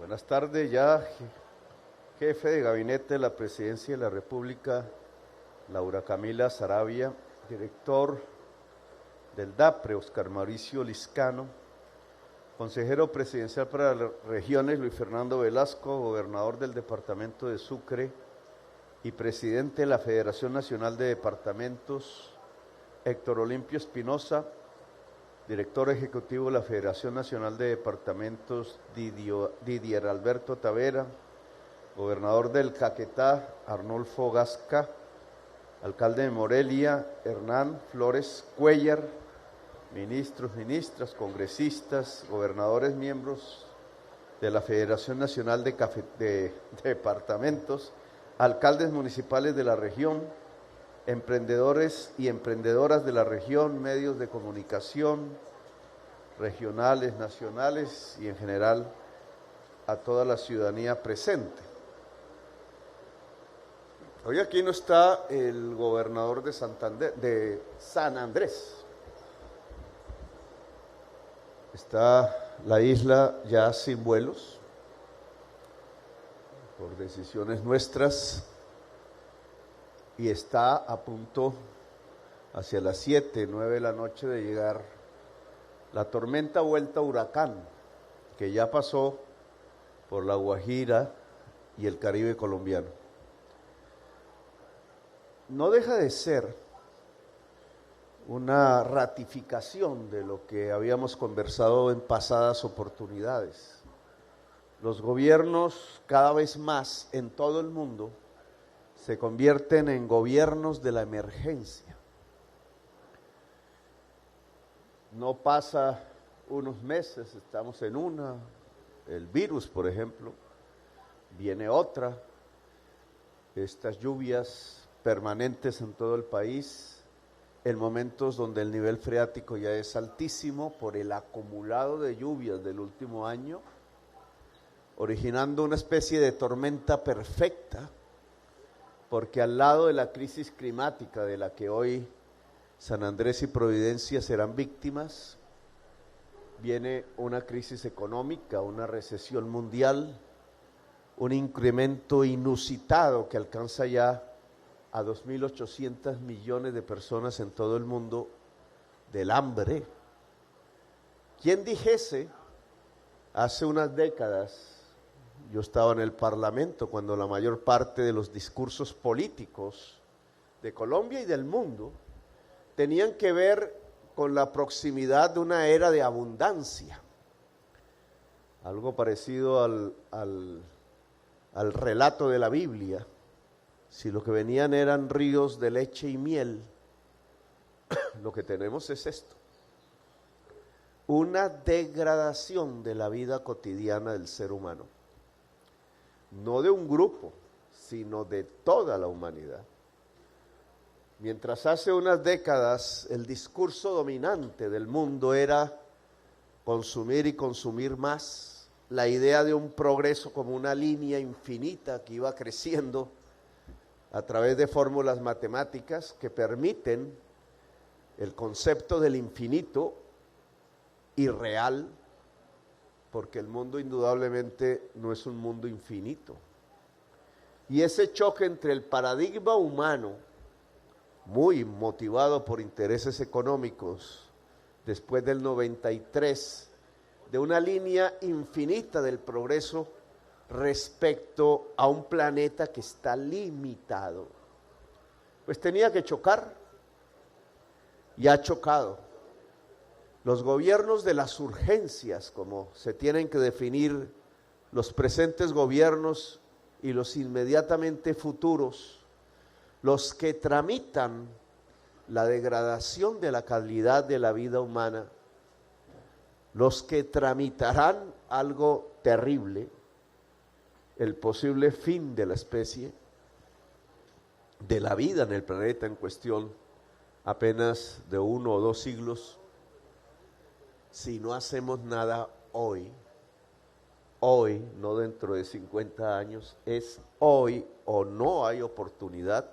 Buenas tardes, ya jefe de gabinete de la Presidencia de la República, Laura Camila Saravia, director del DAPRE, Oscar Mauricio Liscano, consejero presidencial para las regiones, Luis Fernando Velasco, gobernador del departamento de Sucre y presidente de la Federación Nacional de Departamentos, Héctor Olimpio Espinosa, director ejecutivo de la Federación Nacional de Departamentos, Didier Alberto Tavera, gobernador del Caquetá, Arnulfo Gasca, alcalde de Morelia, Hernán Flores Cuellar, ministros, ministras, congresistas, gobernadores, miembros de la Federación Nacional de Departamentos, alcaldes municipales de la región, emprendedores y emprendedoras de la región, medios de comunicación regionales, nacionales y en general a toda la ciudadanía presente. Hoy aquí no está el gobernador de San Andrés. Está la isla ya sin vuelos por decisiones nuestras y está a punto hacia las 7, 9 de la noche de llegar la tormenta vuelta huracán que ya pasó por La Guajira y el Caribe colombiano. No deja de ser una ratificación de lo que habíamos conversado en pasadas oportunidades. Los gobiernos cada vez más en todo el mundo se convierten en gobiernos de la emergencia. No pasa unos meses, estamos en una, el virus por ejemplo, viene otra, estas lluvias permanentes en todo el país, en momentos donde el nivel freático ya es altísimo por el acumulado de lluvias del último año, originando una especie de tormenta perfecta, porque al lado de la crisis climática de la que hoy San Andrés y Providencia serán víctimas, viene una crisis económica, una recesión mundial, un incremento inusitado que alcanza ya a 2.800 millones de personas en todo el mundo del hambre. ¿Quién dijese hace unas décadas? Yo estaba en el Parlamento cuando la mayor parte de los discursos políticos de Colombia y del mundo tenían que ver con la proximidad de una era de abundancia, algo parecido al relato de la Biblia. Si lo que venían eran ríos de leche y miel, lo que tenemos es esto: una degradación de la vida cotidiana del ser humano. No de un grupo, sino de toda la humanidad. Mientras hace unas décadas el discurso dominante del mundo era consumir y consumir más, la idea de un progreso como una línea infinita que iba creciendo a través de fórmulas matemáticas que permiten el concepto del infinito irreal, porque el mundo indudablemente no es un mundo infinito. Y ese choque entre el paradigma humano, muy motivado por intereses económicos, después del 93, de una línea infinita del progreso respecto a un planeta que está limitado, pues tenía que chocar, y ha chocado. Los gobiernos de las urgencias, como se tienen que definir los presentes gobiernos y los inmediatamente futuros, los que tramitan la degradación de la calidad de la vida humana, los que tramitarán algo terrible, el posible fin de la especie, de la vida en el planeta en cuestión, apenas de 1 o 2 siglos, si no hacemos nada hoy, no dentro de 50 años, es hoy o no hay oportunidad.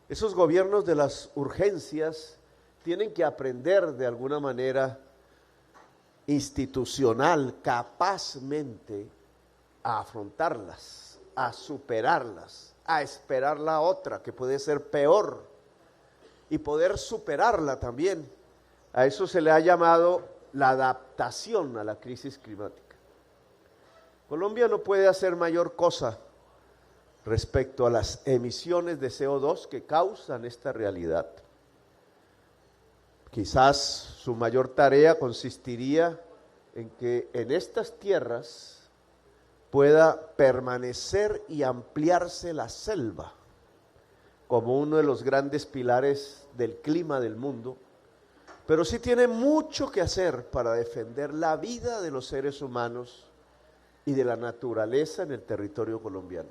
Esos gobiernos de las urgencias tienen que aprender de alguna manera institucional, capazmente, a afrontarlas, a superarlas, a esperar la otra que puede ser peor y poder superarla también. A eso se le ha llamado la adaptación a la crisis climática. Colombia no puede hacer mayor cosa respecto a las emisiones de CO2 que causan esta realidad. Quizás su mayor tarea consistiría en que en estas tierras pueda permanecer y ampliarse la selva como uno de los grandes pilares del clima del mundo, pero sí tiene mucho que hacer para defender la vida de los seres humanos y de la naturaleza en el territorio colombiano.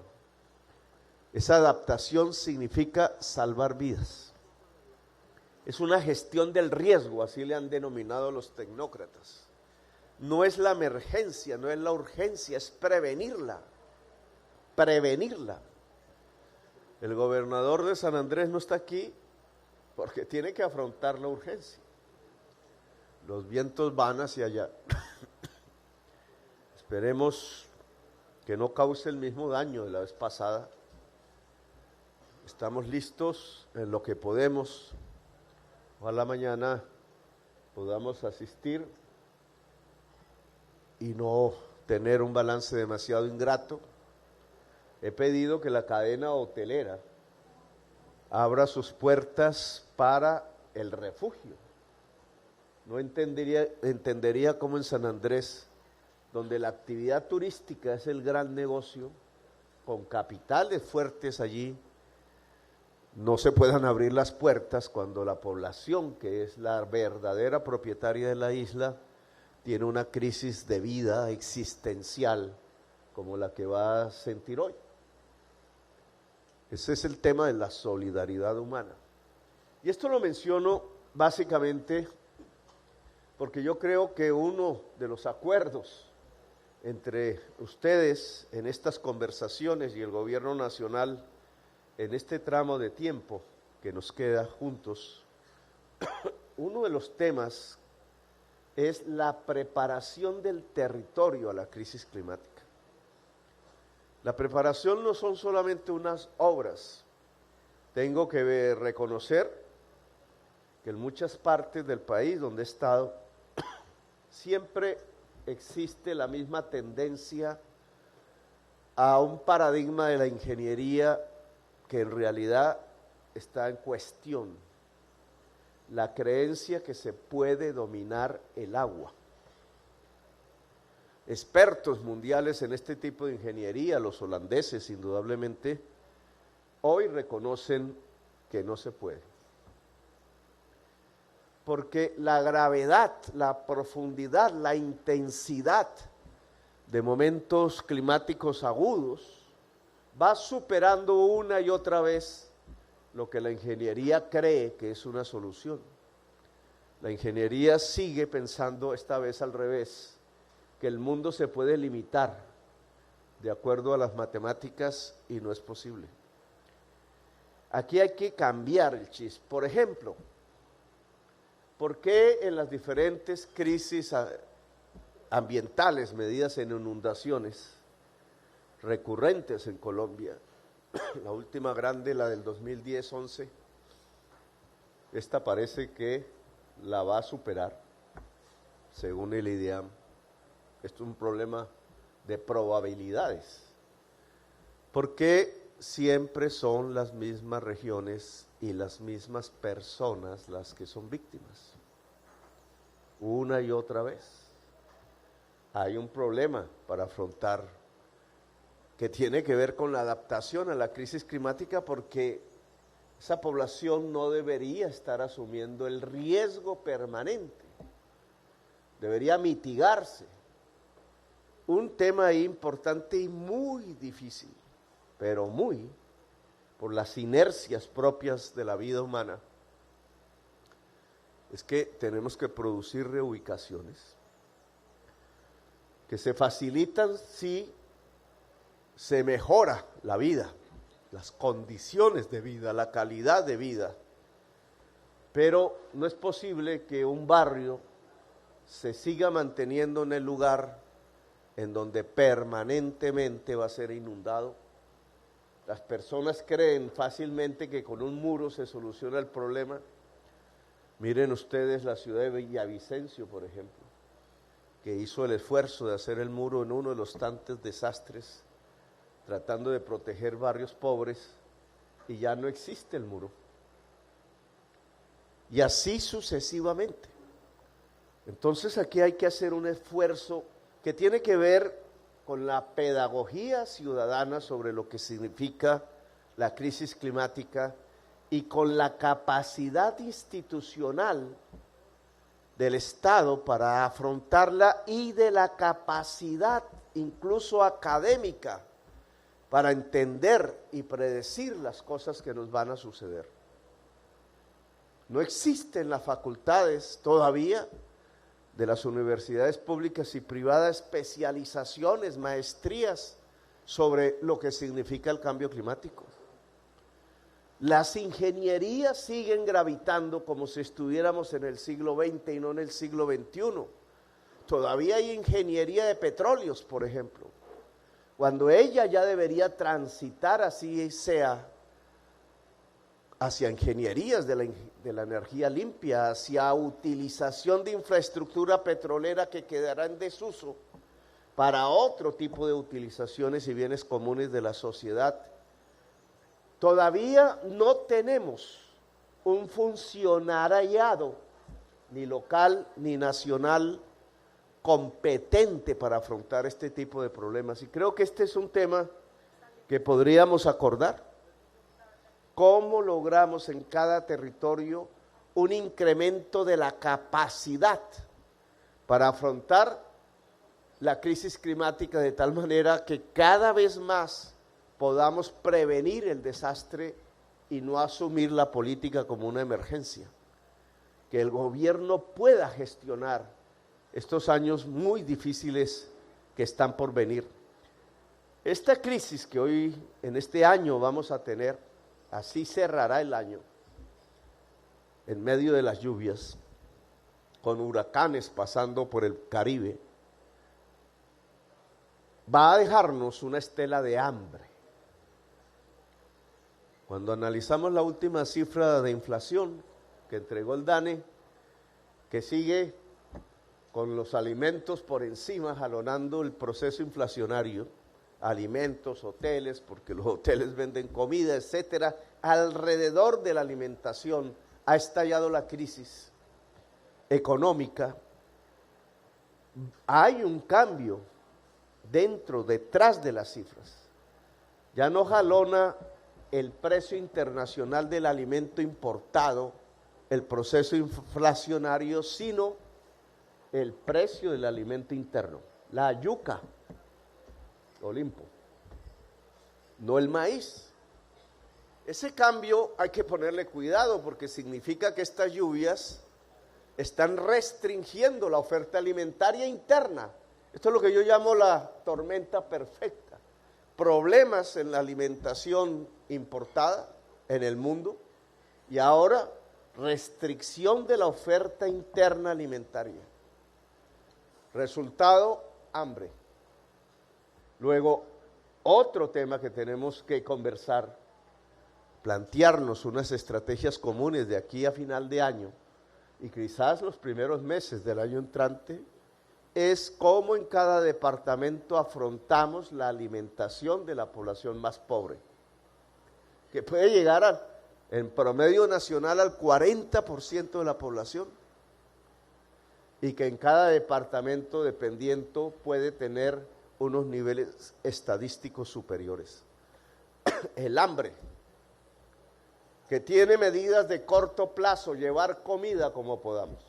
Esa adaptación significa salvar vidas. Es una gestión del riesgo, así le han denominado los tecnócratas. No es la emergencia, no es la urgencia, es prevenirla. Prevenirla. El gobernador de San Andrés no está aquí porque tiene que afrontar la urgencia. Los vientos van hacia allá. Esperemos que no cause el mismo daño de la vez pasada. Estamos listos en lo que podemos. Ojalá mañana podamos asistir y no tener un balance demasiado ingrato. He pedido que la cadena hotelera abra sus puertas para el refugio. No entendería cómo en San Andrés, donde la actividad turística es el gran negocio, con capitales fuertes allí, no se puedan abrir las puertas cuando la población, que es la verdadera propietaria de la isla, tiene una crisis de vida existencial como la que va a sentir hoy. Ese es el tema de la solidaridad humana. Y esto lo menciono básicamente porque yo creo que uno de los acuerdos entre ustedes en estas conversaciones y el gobierno nacional en este tramo de tiempo que nos queda juntos, uno de los temas es la preparación del territorio a la crisis climática. La preparación no son solamente unas obras. Tengo que reconocer que en muchas partes del país donde he estado, siempre existe la misma tendencia a un paradigma de la ingeniería que en realidad está en cuestión, la creencia que se puede dominar el agua. Expertos mundiales en este tipo de ingeniería, los holandeses indudablemente, hoy reconocen que no se puede. Porque la gravedad, la profundidad, la intensidad de momentos climáticos agudos va superando una y otra vez lo que la ingeniería cree que es una solución. La ingeniería sigue pensando esta vez al revés, que el mundo se puede limitar de acuerdo a las matemáticas y no es posible. Aquí hay que cambiar el chip. Por ejemplo, ¿por qué en las diferentes crisis ambientales, medidas en inundaciones recurrentes en Colombia, la última grande, la del 2010-11, esta parece que la va a superar, según el IDEAM? Esto es un problema de probabilidades. ¿Por qué siempre son las mismas regiones y las mismas personas las que son víctimas? Una y otra vez. Hay un problema para afrontar que tiene que ver con la adaptación a la crisis climática, porque esa población no debería estar asumiendo el riesgo permanente, debería mitigarse. Un tema ahí importante y muy difícil, pero muy, por las inercias propias de la vida humana, es que tenemos que producir reubicaciones que se facilitan si se mejora la vida, las condiciones de vida, la calidad de vida, pero no es posible que un barrio se siga manteniendo en el lugar en donde permanentemente va a ser inundado. Las personas creen fácilmente que con un muro se soluciona el problema. Miren ustedes la ciudad de Villavicencio, por ejemplo, que hizo el esfuerzo de hacer el muro en uno de los tantos desastres, tratando de proteger barrios pobres, y ya no existe el muro. Y así sucesivamente. Entonces aquí hay que hacer un esfuerzo que tiene que ver con la pedagogía ciudadana sobre lo que significa la crisis climática y con la capacidad institucional del Estado para afrontarla y de la capacidad incluso académica para entender y predecir las cosas que nos van a suceder. No existen las facultades todavía de las universidades públicas y privadas especializaciones, maestrías sobre lo que significa el cambio climático. Las ingenierías siguen gravitando como si estuviéramos en el siglo XX y no en el siglo XXI. Todavía hay ingeniería de petróleos, por ejemplo, cuando ella ya debería transitar, así sea, hacia ingenierías de la energía limpia, hacia utilización de infraestructura petrolera que quedará en desuso para otro tipo de utilizaciones y bienes comunes de la sociedad. Todavía no tenemos un funcionariado, ni local ni nacional, competente para afrontar este tipo de problemas. Y creo que este es un tema que podríamos acordar. ¿Cómo logramos en cada territorio un incremento de la capacidad para afrontar la crisis climática de tal manera que cada vez más podamos prevenir el desastre y no asumir la política como una emergencia? Que el gobierno pueda gestionar estos años muy difíciles que están por venir. Esta crisis que hoy, en este año, vamos a tener, así cerrará el año, en medio de las lluvias, con huracanes pasando por el Caribe, va a dejarnos una estela de hambre. Cuando analizamos la última cifra de inflación que entregó el DANE, que sigue con los alimentos por encima, jalonando el proceso inflacionario, alimentos, hoteles, porque los hoteles venden comida, etcétera, alrededor de la alimentación ha estallado la crisis económica. Hay un cambio detrás de las cifras. Ya no jalona el precio internacional del alimento importado, el proceso inflacionario, sino el precio del alimento interno, la yuca, Olimpo, no el maíz. Ese cambio hay que ponerle cuidado porque significa que estas lluvias están restringiendo la oferta alimentaria interna. Esto es lo que yo llamo la tormenta perfecta. Problemas en la alimentación importada en el mundo y ahora restricción de la oferta interna alimentaria. Resultado, hambre. Luego, otro tema que tenemos que conversar, plantearnos unas estrategias comunes de aquí a final de año y quizás los primeros meses del año entrante, es cómo en cada departamento afrontamos la alimentación de la población más pobre, que puede llegar en promedio nacional al 40% de la población y que en cada departamento dependiente puede tener unos niveles estadísticos superiores. El hambre, que tiene medidas de corto plazo, llevar comida como podamos,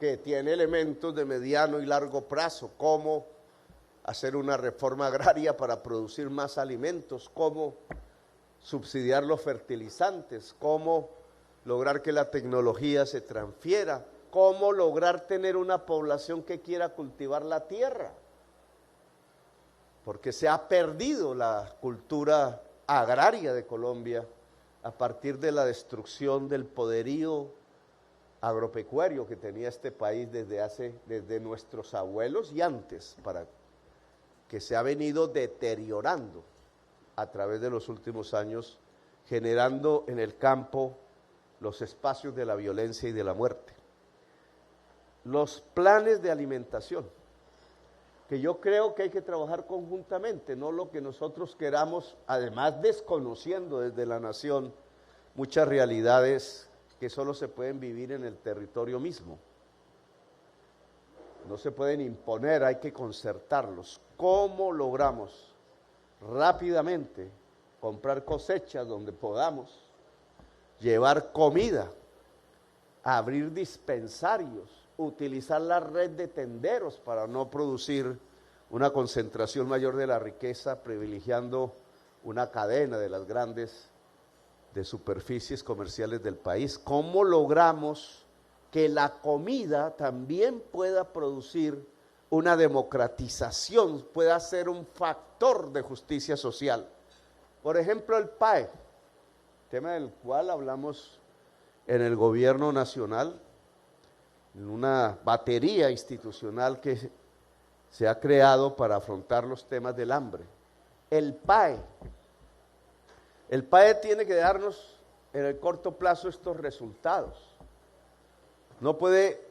que tiene elementos de mediano y largo plazo, como hacer una reforma agraria para producir más alimentos, cómo subsidiar los fertilizantes, cómo lograr que la tecnología se transfiera, cómo lograr tener una población que quiera cultivar la tierra, porque se ha perdido la cultura agraria de Colombia a partir de la destrucción del poderío agropecuario que tenía este país desde nuestros abuelos y antes, para que se ha venido deteriorando a través de los últimos años, generando en el campo los espacios de la violencia y de la muerte. Los planes de alimentación, que yo creo que hay que trabajar conjuntamente, no lo que nosotros queramos, además desconociendo desde la nación muchas realidades que solo se pueden vivir en el territorio mismo. No se pueden imponer, hay que concertarlos. ¿Cómo logramos rápidamente comprar cosechas donde podamos, llevar comida, abrir dispensarios, utilizar la red de tenderos para no producir una concentración mayor de la riqueza, privilegiando una cadena de las grandes de superficies comerciales del país? ¿Cómo logramos que la comida también pueda producir una democratización, pueda ser un factor de justicia social? Por ejemplo, el PAE, tema del cual hablamos en el gobierno nacional, en una batería institucional que se ha creado para afrontar los temas del hambre. El PAE tiene que darnos en el corto plazo estos resultados. No puede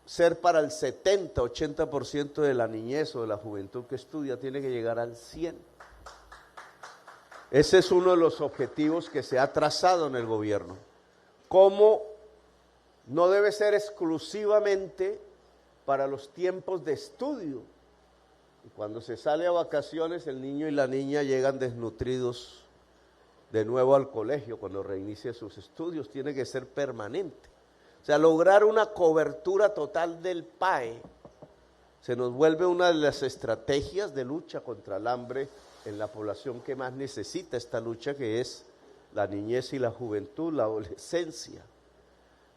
ser para el 70, 80% de la niñez o de la juventud que estudia, tiene que llegar al 100%. Ese es uno de los objetivos que se ha trazado en el gobierno. ¿Cómo? No debe ser exclusivamente para los tiempos de estudio. Y cuando se sale a vacaciones, el niño y la niña llegan desnutridos de nuevo al colegio cuando reinicie sus estudios. Tiene que ser permanente. O sea, lograr una cobertura total del PAE se nos vuelve una de las estrategias de lucha contra el hambre en la población que más necesita esta lucha, que es la niñez y la juventud, la adolescencia.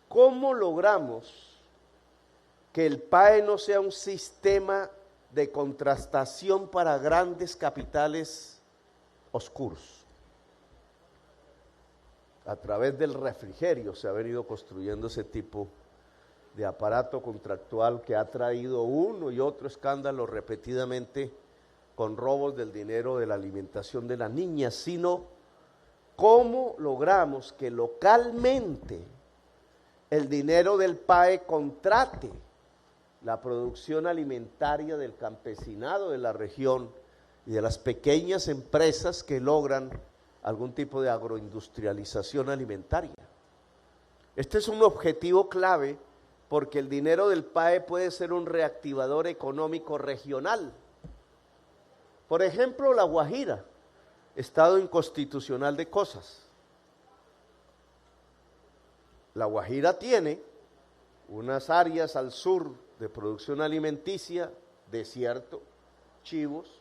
¿Cómo logramos que el PAE no sea un sistema de contrastación para grandes capitales oscuros? A través del refrigerio se ha venido construyendo ese tipo de aparato contractual que ha traído uno y otro escándalo repetidamente con robos del dinero de la alimentación de las niñas, sino cómo logramos que localmente el dinero del PAE contrate la producción alimentaria del campesinado de la región y de las pequeñas empresas que logran algún tipo de agroindustrialización alimentaria. Este es un objetivo clave porque el dinero del PAE puede ser un reactivador económico regional. Por ejemplo, La Guajira, estado inconstitucional de cosas. La Guajira tiene unas áreas al sur de producción alimenticia, desierto, chivos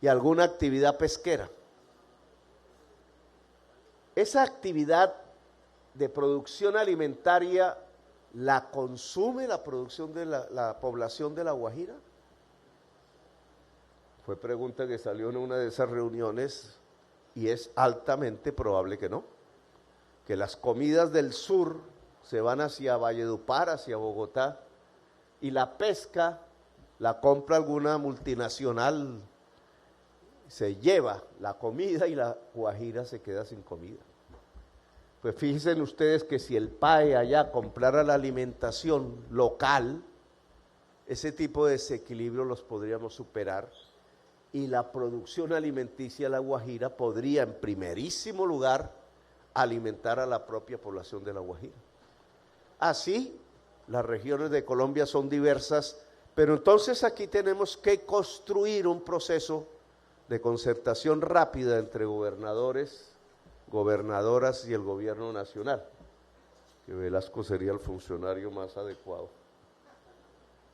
y alguna actividad pesquera. Esa actividad de producción alimentaria la consume la producción de la población de La Guajira. Fue pregunta que salió en una de esas reuniones y es altamente probable que no. Que las comidas del sur se van hacia Valledupar, hacia Bogotá, y la pesca la compra alguna multinacional, se lleva la comida y La Guajira se queda sin comida. Pues fíjense ustedes que si el PAE allá comprara la alimentación local, ese tipo de desequilibrio los podríamos superar y la producción alimenticia de La Guajira podría en primerísimo lugar alimentar a la propia población de La Guajira. Así, las regiones de Colombia son diversas, pero entonces aquí tenemos que construir un proceso de concertación rápida entre gobernadores, gobernadoras y el gobierno nacional, que Velasco sería el funcionario más adecuado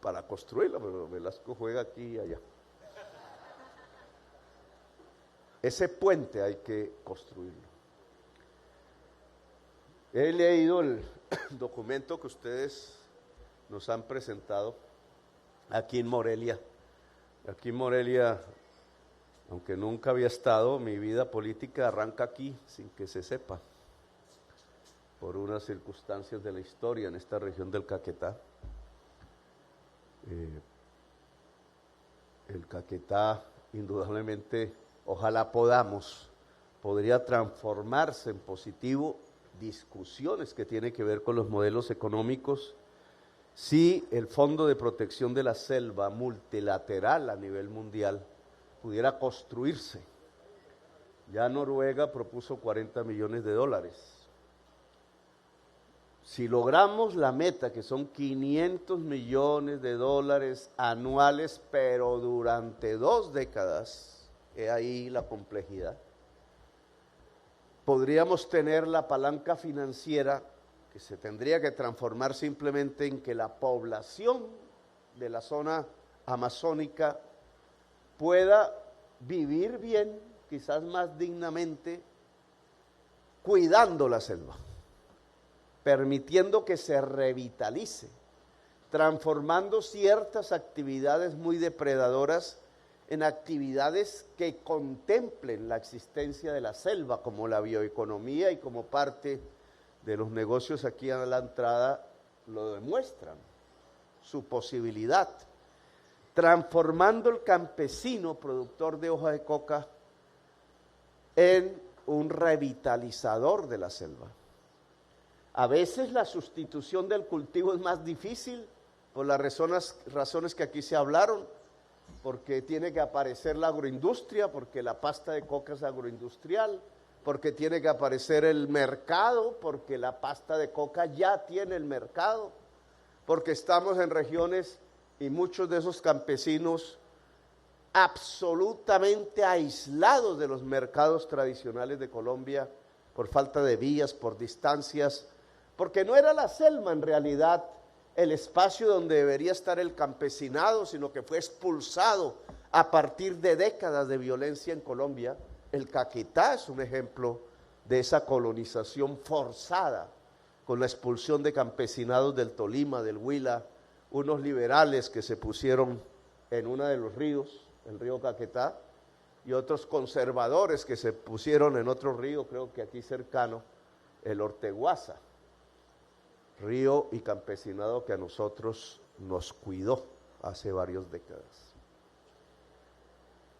para construirla, pero Velasco juega aquí y allá. Ese puente hay que construirlo. He leído el documento que ustedes nos han presentado aquí en Morelia. Aquí en Morelia, aunque nunca había estado, mi vida política arranca aquí sin que se sepa. por unas circunstancias de la historia en esta región del Caquetá. El Caquetá, indudablemente, ojalá podría transformarse en positivo, discusiones que tienen que ver con los modelos económicos, si el Fondo de Protección de la Selva multilateral a nivel mundial pudiera construirse. Ya Noruega propuso $40 millones. Si logramos la meta, que son $500 millones anuales, pero durante 2 décadas, he ahí la complejidad, podríamos tener la palanca financiera que se tendría que transformar simplemente en que la población de la zona amazónica pueda vivir bien, quizás más dignamente, cuidando la selva, permitiendo que se revitalice, transformando ciertas actividades muy depredadoras en actividades que contemplen la existencia de la selva, como la bioeconomía y como parte de los negocios aquí a la entrada lo demuestran, su posibilidad, transformando el campesino productor de hoja de coca en un revitalizador de la selva. A veces la sustitución del cultivo es más difícil por las razones que aquí se hablaron, porque tiene que aparecer la agroindustria, porque la pasta de coca es agroindustrial, porque tiene que aparecer el mercado, porque la pasta de coca ya tiene el mercado, porque estamos en regiones y muchos de esos campesinos absolutamente aislados de los mercados tradicionales de Colombia por falta de vías, por distancias, porque no era la selva en realidad el espacio donde debería estar el campesinado, sino que fue expulsado a partir de décadas de violencia en Colombia. El Caquetá es un ejemplo de esa colonización forzada, con la expulsión de campesinados del Tolima, del Huila, unos liberales que se pusieron en uno de los ríos, el río Caquetá, y otros conservadores que se pusieron en otro río, creo que aquí cercano, el Orteguaza, río y campesinado que a nosotros nos cuidó hace varias décadas.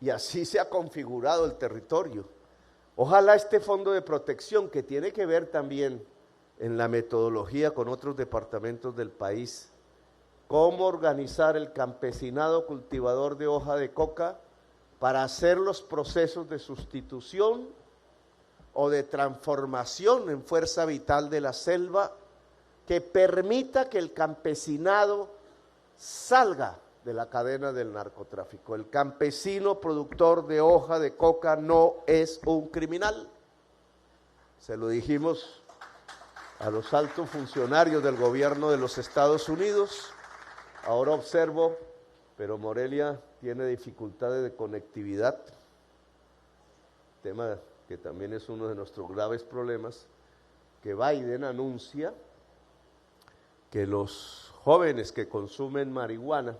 Y así se ha configurado el territorio. Ojalá este fondo de protección, que tiene que ver también en la metodología con otros departamentos del país, cómo organizar el campesinado cultivador de hoja de coca para hacer los procesos de sustitución o de transformación en fuerza vital de la selva, que permita que el campesinado salga de la cadena del narcotráfico. El campesino productor de hoja de coca no es un criminal. Se lo dijimos a los altos funcionarios del gobierno de los Estados Unidos. Ahora observo, pero Morelia tiene dificultades de conectividad, tema que también es uno de nuestros graves problemas, que Biden anuncia que los jóvenes que consumen marihuana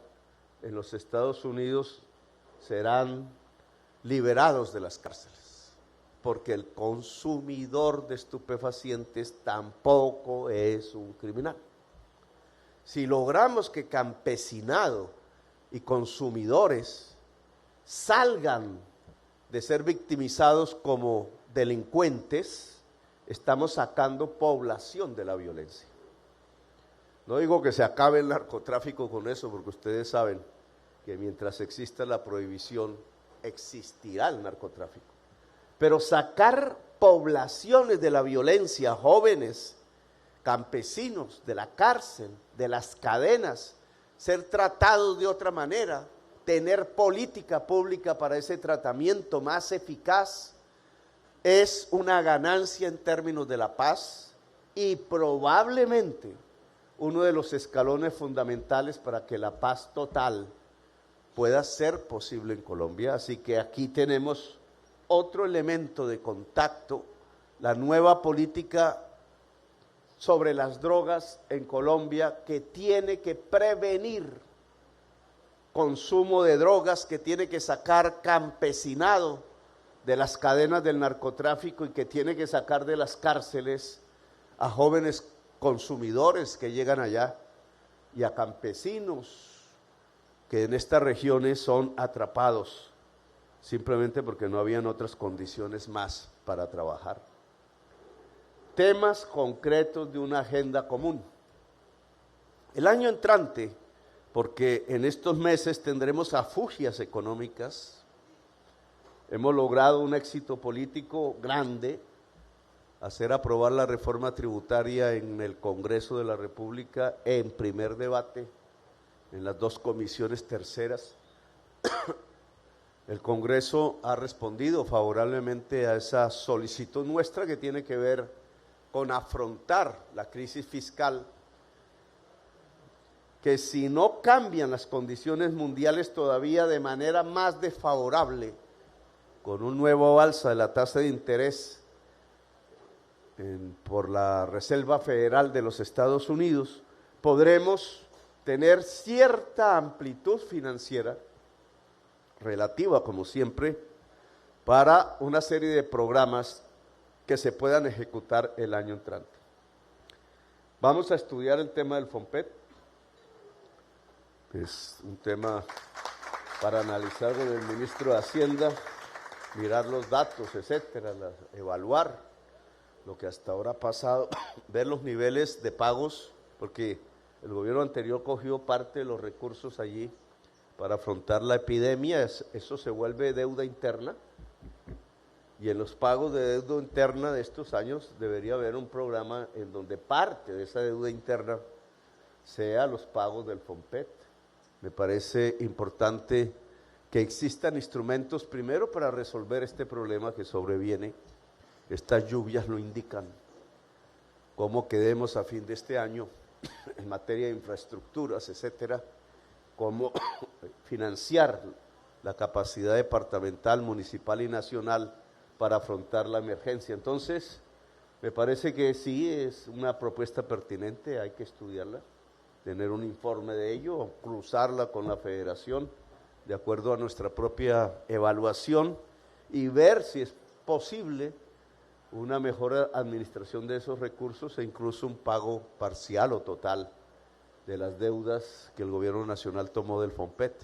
en los Estados Unidos serán liberados de las cárceles, porque el consumidor de estupefacientes tampoco es un criminal. Si logramos que campesinado y consumidores salgan de ser victimizados como delincuentes, estamos sacando población de la violencia. No digo que se acabe el narcotráfico con eso, porque ustedes saben que mientras exista la prohibición, existirá el narcotráfico. Pero sacar poblaciones de la violencia, jóvenes, campesinos, de la cárcel, de las cadenas, ser tratados de otra manera, tener política pública para ese tratamiento más eficaz, es una ganancia en términos de la paz y probablemente uno de los escalones fundamentales para que la paz total pueda ser posible en Colombia. Así que aquí tenemos otro elemento de contacto, la nueva política sobre las drogas en Colombia, que tiene que prevenir consumo de drogas, que tiene que sacar campesinado de las cadenas del narcotráfico y que tiene que sacar de las cárceles a jóvenes consumidores que llegan allá y a campesinos que en estas regiones son atrapados simplemente porque no habían otras condiciones más para trabajar. Temas concretos de una agenda común. El año entrante, porque en estos meses tendremos afugias económicas, hemos logrado un éxito político grande, hacer aprobar la reforma tributaria en el Congreso de la República en primer debate, en las dos comisiones terceras. El Congreso ha respondido favorablemente a esa solicitud nuestra que tiene que ver con afrontar la crisis fiscal, que si no cambian las condiciones mundiales todavía de manera más desfavorable, con un nuevo alza de la tasa de interés por la Reserva Federal de los Estados Unidos, podremos tener cierta amplitud financiera, relativa como siempre, para una serie de programas que se puedan ejecutar el año entrante. Vamos a estudiar el tema del FOMPET. Es un tema para analizar con el ministro de Hacienda, mirar los datos, etcétera, evaluar lo que hasta ahora ha pasado, ver los niveles de pagos, porque el gobierno anterior cogió parte de los recursos allí para afrontar la epidemia. Eso se vuelve deuda interna, y en los pagos de deuda interna de estos años debería haber un programa en donde parte de esa deuda interna sea los pagos del FOMPET. Me parece importante que existan instrumentos primero para resolver este problema que sobreviene. Estas lluvias lo indican. Cómo quedemos a fin de este año en materia de infraestructuras, etcétera, cómo financiar la capacidad departamental, municipal y nacional para afrontar la emergencia. Entonces, me parece que sí es una propuesta pertinente, hay que estudiarla, tener un informe de ello, cruzarla con la federación de acuerdo a nuestra propia evaluación y ver si es posible una mejor administración de esos recursos e incluso un pago parcial o total de las deudas que el gobierno nacional tomó del FOMPET.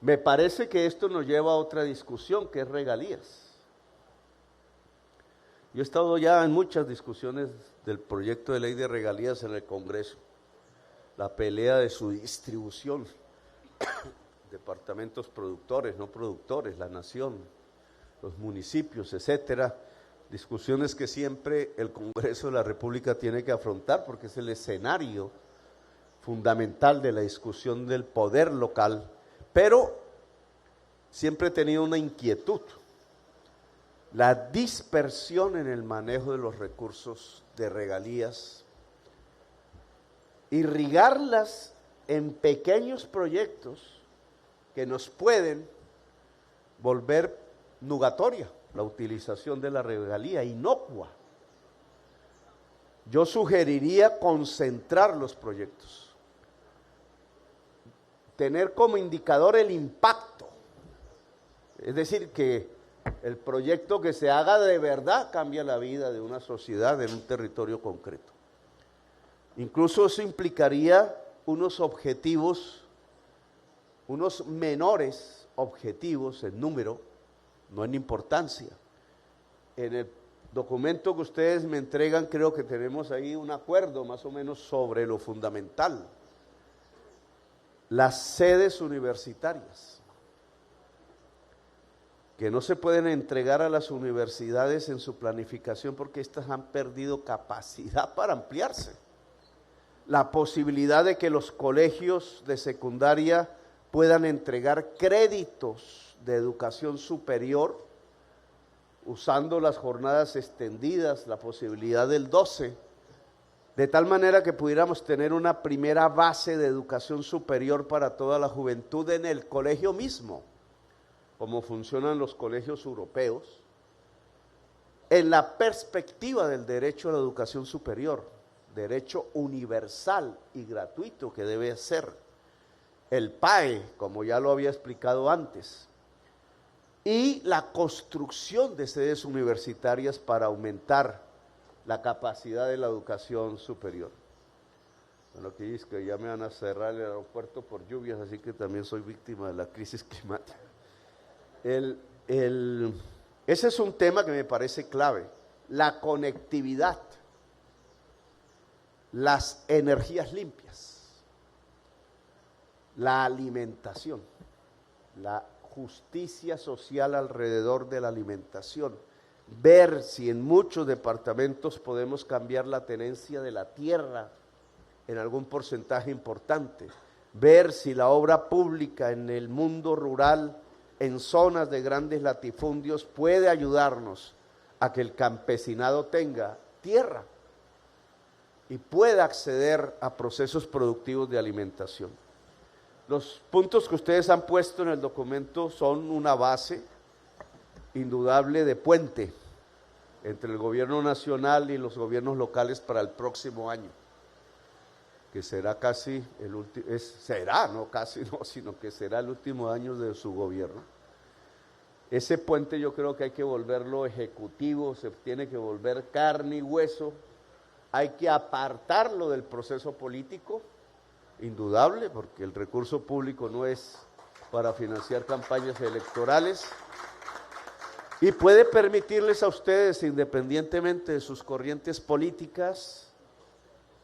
Me parece que esto nos lleva a otra discusión, que es regalías. Yo he estado ya en muchas discusiones del proyecto de ley de regalías en el Congreso, la pelea de su distribución, departamentos productores, no productores, la nación, los municipios, etcétera, discusiones que siempre el Congreso de la República tiene que afrontar porque es el escenario fundamental de la discusión del poder local, pero siempre he tenido una inquietud: la dispersión en el manejo de los recursos de regalías, irrigarlas en pequeños proyectos que nos pueden volver nugatoria la utilización de la regalía, inocua. Yo sugeriría concentrar los proyectos, tener como indicador el impacto, es decir, que el proyecto que se haga de verdad cambia la vida de una sociedad en un territorio concreto. Incluso eso implicaría unos objetivos, unos menores objetivos en número, no en importancia. En el documento que ustedes me entregan creo que tenemos ahí un acuerdo más o menos sobre lo fundamental. Las sedes universitarias, que no se pueden entregar a las universidades en su planificación porque éstas han perdido capacidad para ampliarse. La posibilidad de que los colegios de secundaria puedan entregar créditos de educación superior usando las jornadas extendidas, la posibilidad del 12, de tal manera que pudiéramos tener una primera base de educación superior para toda la juventud en el colegio mismo, como funcionan los colegios europeos, en la perspectiva del derecho a la educación superior, derecho universal y gratuito que debe ser, el PAE, como ya lo había explicado antes, y la construcción de sedes universitarias para aumentar la capacidad de la educación superior. Bueno, aquí dice que ya me van a cerrar el aeropuerto por lluvias, así que también soy víctima de la crisis climática. Ese es un tema que me parece clave, la conectividad, las energías limpias, la alimentación, la justicia social alrededor de la alimentación, ver si en muchos departamentos podemos cambiar la tenencia de la tierra en algún porcentaje importante, ver si la obra pública en el mundo rural, en zonas de grandes latifundios, puede ayudarnos a que el campesinado tenga tierra y pueda acceder a procesos productivos de alimentación. Los puntos que ustedes han puesto en el documento son una base indudable de puente entre el gobierno nacional y los gobiernos locales para el próximo año, que será casi el último, sino que será el último año de su gobierno. Ese puente yo creo que hay que volverlo ejecutivo, se tiene que volver carne y hueso, hay que apartarlo del proceso político, indudable, porque el recurso público no es para financiar campañas electorales, y puede permitirles a ustedes, independientemente de sus corrientes políticas,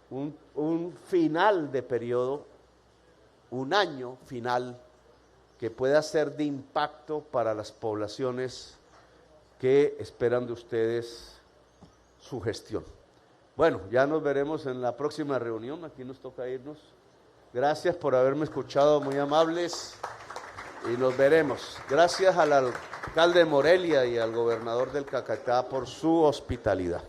un final de periodo, un año final que pueda ser de impacto para las poblaciones que esperan de ustedes su gestión. Bueno, ya nos veremos en la próxima reunión, aquí nos toca irnos. Gracias por haberme escuchado, muy amables, y nos veremos. Gracias al alcalde de Morelia y al gobernador del Caquetá por su hospitalidad.